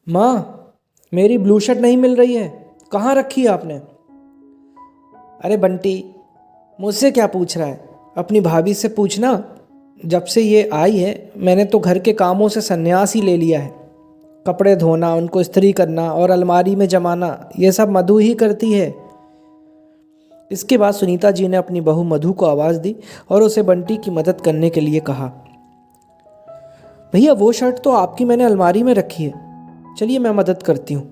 माँ, मेरी blue shirt नहीं मिल रही है। कहाँ रखी है आपने? अरे बंटी, मुझसे क्या पूछ रहा है? अपनी भाभी से पूछना। जब से ये आई है मैंने तो घर के कामों से संन्यास ही ले लिया है। कपड़े धोना, उनको इस्त्री करना और अलमारी में जमाना, ये सब मधु ही करती है। इसके बाद सुनीता जी ने अपनी बहू मधु को आवाज़ दी और उसे बंटी की मदद करने के लिए कहा। भैया, वो शर्ट तो आपकी मैंने अलमारी में रखी है, चलिए मैं मदद करती हूँ।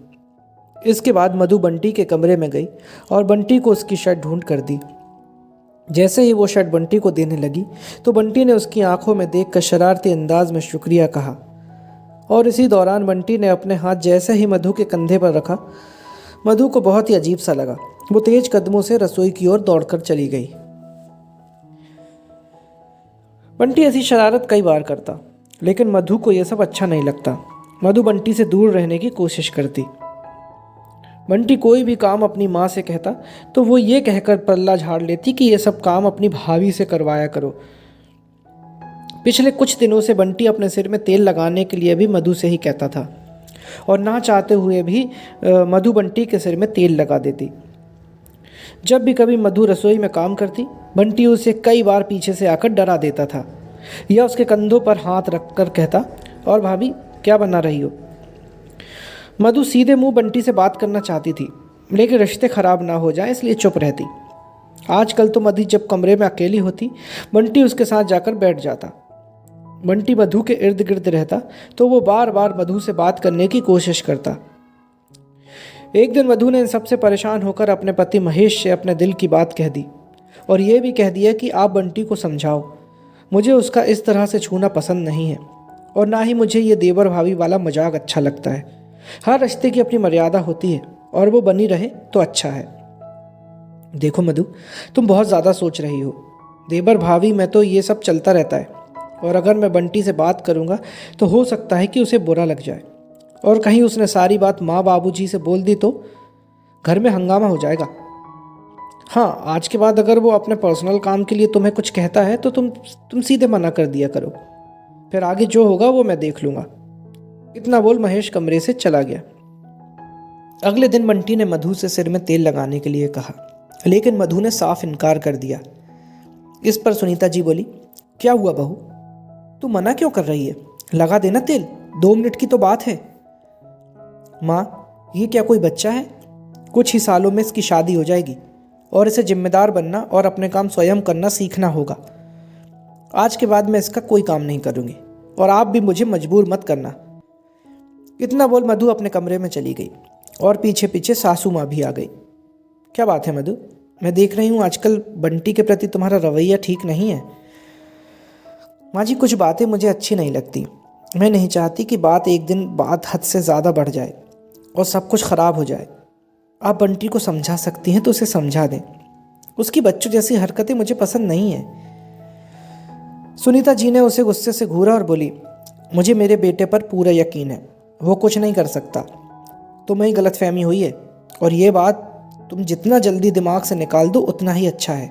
इसके बाद मधु बंटी के कमरे में गई और बंटी को उसकी शर्ट ढूंढ कर दी। जैसे ही वो शर्ट बंटी को देने लगी तो बंटी ने उसकी आंखों में देखकर शरारती अंदाज में शुक्रिया कहा। और इसी दौरान बंटी ने अपने हाथ जैसे ही मधु के कंधे पर रखा, मधु को बहुत ही अजीब सा लगा। वो तेज कदमों से रसोई की ओर दौड़कर चली गई। बंटी ऐसी शरारत कई बार करता, लेकिन मधु को यह सब अच्छा नहीं लगता। मधु बंटी से दूर रहने की कोशिश करती। बंटी कोई भी काम अपनी माँ से कहता तो वो ये कहकर पल्ला झाड़ लेती कि ये सब काम अपनी भाभी से करवाया करो। पिछले कुछ दिनों से बंटी अपने सिर में तेल लगाने के लिए भी मधु से ही कहता था, और ना चाहते हुए भी मधु बंटी के सिर में तेल लगा देती। जब भी कभी मधु रसोई में काम करती, बंटी उसे कई बार पीछे से आकर डरा देता था या उसके कंधों पर हाथ रखकर कहता, और भाभी क्या बना रही हो? मधु सीधे मुंह बंटी से बात करना चाहती थी, लेकिन रिश्ते खराब ना हो जाए इसलिए चुप रहती। आजकल तो मधु जब कमरे में अकेली होती, बंटी उसके साथ जाकर बैठ जाता। बंटी मधु के इर्द गिर्द रहता तो वो बार बार मधु से बात करने की कोशिश करता। एक दिन मधु ने इन सबसे परेशान होकर अपने पति महेश से अपने दिल की बात कह दी और ये भी कह दिया कि आप बंटी को समझाओ, मुझे उसका इस तरह से छूना पसंद नहीं है और ना ही मुझे ये देवर भाभी वाला मजाक अच्छा लगता है। हर रिश्ते की अपनी मर्यादा होती है और वो बनी रहे तो अच्छा है। देखो मधु, तुम बहुत ज़्यादा सोच रही हो। देवर भाभी में तो ये सब चलता रहता है, और अगर मैं बंटी से बात करूँगा तो हो सकता है कि उसे बुरा लग जाए, और कहीं उसने सारी बात माँ बाबूजी से बोल दी तो घर में हंगामा हो जाएगा। हाँ, आज के बाद अगर वो अपने पर्सनल काम के लिए तुम्हें कुछ कहता है तो तुम सीधे मना कर दिया करो, फिर आगे जो होगा वो मैं देख लूँगा। इतना बोल महेश कमरे से चला गया। अगले दिन बंटी ने मधु से सिर में तेल लगाने के लिए कहा, लेकिन मधु ने साफ इनकार कर दिया। इस पर सुनीता जी बोली, क्या हुआ बहू, तू मना क्यों कर रही है? लगा देना तेल, 2 मिनट की तो बात है। माँ, ये क्या कोई बच्चा है? कुछ ही सालों में इसकी शादी हो जाएगी और इसे जिम्मेदार बनना और अपने काम स्वयं करना सीखना होगा। आज के बाद मैं इसका कोई काम नहीं करूँगी और आप भी मुझे मजबूर मत करना। इतना बोल मधु अपने कमरे में चली गई और पीछे पीछे सासू माँ भी आ गई। क्या बात है मधु, मैं देख रही हूँ आजकल बंटी के प्रति तुम्हारा रवैया ठीक नहीं है। माँ जी, कुछ बातें मुझे अच्छी नहीं लगती। मैं नहीं चाहती कि बात एक दिन बात हद से ज़्यादा बढ़ जाए और सब कुछ ख़राब हो जाए। आप बंटी को समझा सकती हैं तो उसे समझा दें। उसकी बच्चों जैसी हरकतें मुझे पसंद नहीं हैं। सुनीता जी ने उसे गुस्से से घूरा और बोली, मुझे मेरे बेटे पर पूरा यकीन है, वो कुछ नहीं कर सकता। तुम्हें गलतफहमी हुई है और ये बात तुम जितना जल्दी दिमाग से निकाल दो उतना ही अच्छा है।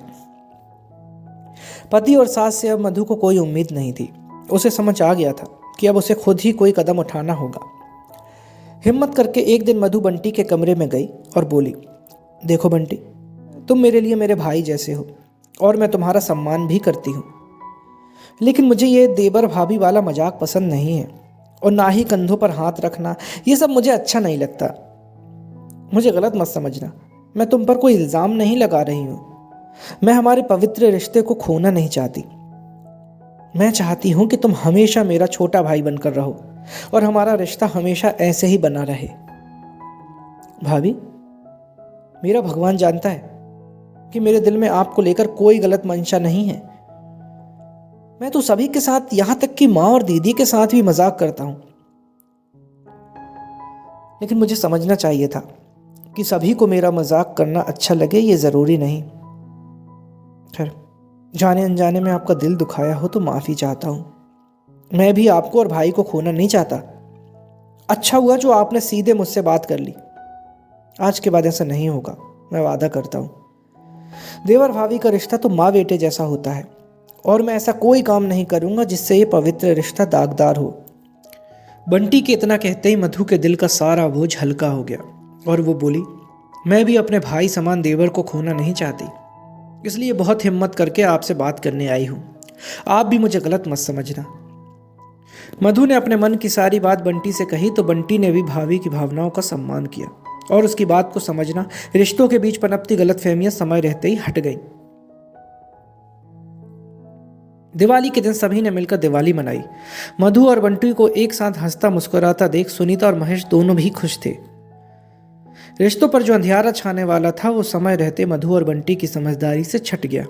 पति और सास से अब मधु को कोई उम्मीद नहीं थी। उसे समझ आ गया था कि अब उसे खुद ही कोई कदम उठाना होगा। हिम्मत करके एक दिन मधु बंटी के कमरे में गई और बोली, देखो बंटी, तुम मेरे लिए मेरे भाई जैसे हो और मैं तुम्हारा सम्मान भी करती हूँ, लेकिन मुझे ये देवर भाभी वाला मजाक पसंद नहीं है और ना ही कंधों पर हाथ रखना, ये सब मुझे अच्छा नहीं लगता। मुझे गलत मत समझना, मैं तुम पर कोई इल्ज़ाम नहीं लगा रही हूँ। मैं हमारे पवित्र रिश्ते को खोना नहीं चाहती। मैं चाहती हूँ कि तुम हमेशा मेरा छोटा भाई बनकर रहो और हमारा रिश्ता हमेशा ऐसे ही बना रहे। भाभी, मेरा भगवान जानता है कि मेरे दिल में आपको लेकर कोई गलत मंशा नहीं है। मैं तो सभी के साथ, यहाँ तक कि माँ और दीदी के साथ भी मजाक करता हूँ, लेकिन मुझे समझना चाहिए था कि सभी को मेरा मजाक करना अच्छा लगे, ये ज़रूरी नहीं। खैर, जाने अनजाने में आपका दिल दुखाया हो तो माफ़ी चाहता हूँ। मैं भी आपको और भाई को खोना नहीं चाहता। अच्छा हुआ जो आपने सीधे मुझसे बात कर ली। आज के बाद ऐसा नहीं होगा, मैं वादा करता हूँ। देवर भाभी का रिश्ता तो माँ बेटे जैसा होता है और मैं ऐसा कोई काम नहीं करूँगा जिससे ये पवित्र रिश्ता दागदार हो। बंटी के इतना कहते ही मधु के दिल का सारा बोझ हल्का हो गया और वो बोली, मैं भी अपने भाई समान देवर को खोना नहीं चाहती, इसलिए बहुत हिम्मत करके आपसे बात करने आई हूँ। आप भी मुझे गलत मत समझना। मधु ने अपने मन की सारी बात बंटी से कही तो बंटी ने भी भाभी की भावनाओं का सम्मान किया और उसकी बात को समझना, रिश्तों के बीच पनपती गलतफहमियां समय रहते ही हट गईं। दिवाली के दिन सभी ने मिलकर दिवाली मनाई। मधु और बंटी को एक साथ हंसता मुस्कुराता देख सुनीता और महेश दोनों भी खुश थे। रिश्तों पर जो अंधियारा छाने वाला था वो समय रहते मधु और बंटी की समझदारी से छट गया।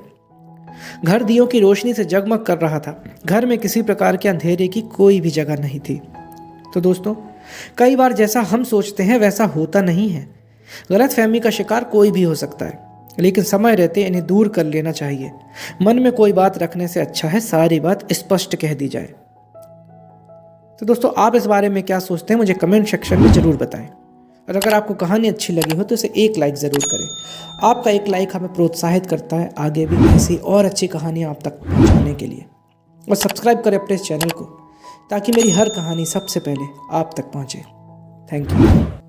घर दियों की रोशनी से जगमग कर रहा था। घर में किसी प्रकार के अंधेरे की कोई भी जगह नहीं थी। तो दोस्तों, कई बार जैसा हम सोचते हैं वैसा होता नहीं है। गलतफहमी का शिकार कोई भी हो सकता है, लेकिन समय रहते इन्हें दूर कर लेना चाहिए। मन में कोई बात रखने से अच्छा है सारी बात स्पष्ट कह दी जाए। तो दोस्तों, आप इस बारे में क्या सोचते हैं मुझे कमेंट सेक्शन में ज़रूर बताएं। और अगर आपको कहानी अच्छी लगी हो तो इसे एक लाइक ज़रूर करें। आपका एक लाइक हमें प्रोत्साहित करता है आगे भी ऐसी और अच्छी कहानियाँ आप तक पहुँचाने के लिए। और सब्सक्राइब करें अपने इस चैनल को ताकि मेरी हर कहानी सबसे पहले आप तक पहुँचे। Thank you.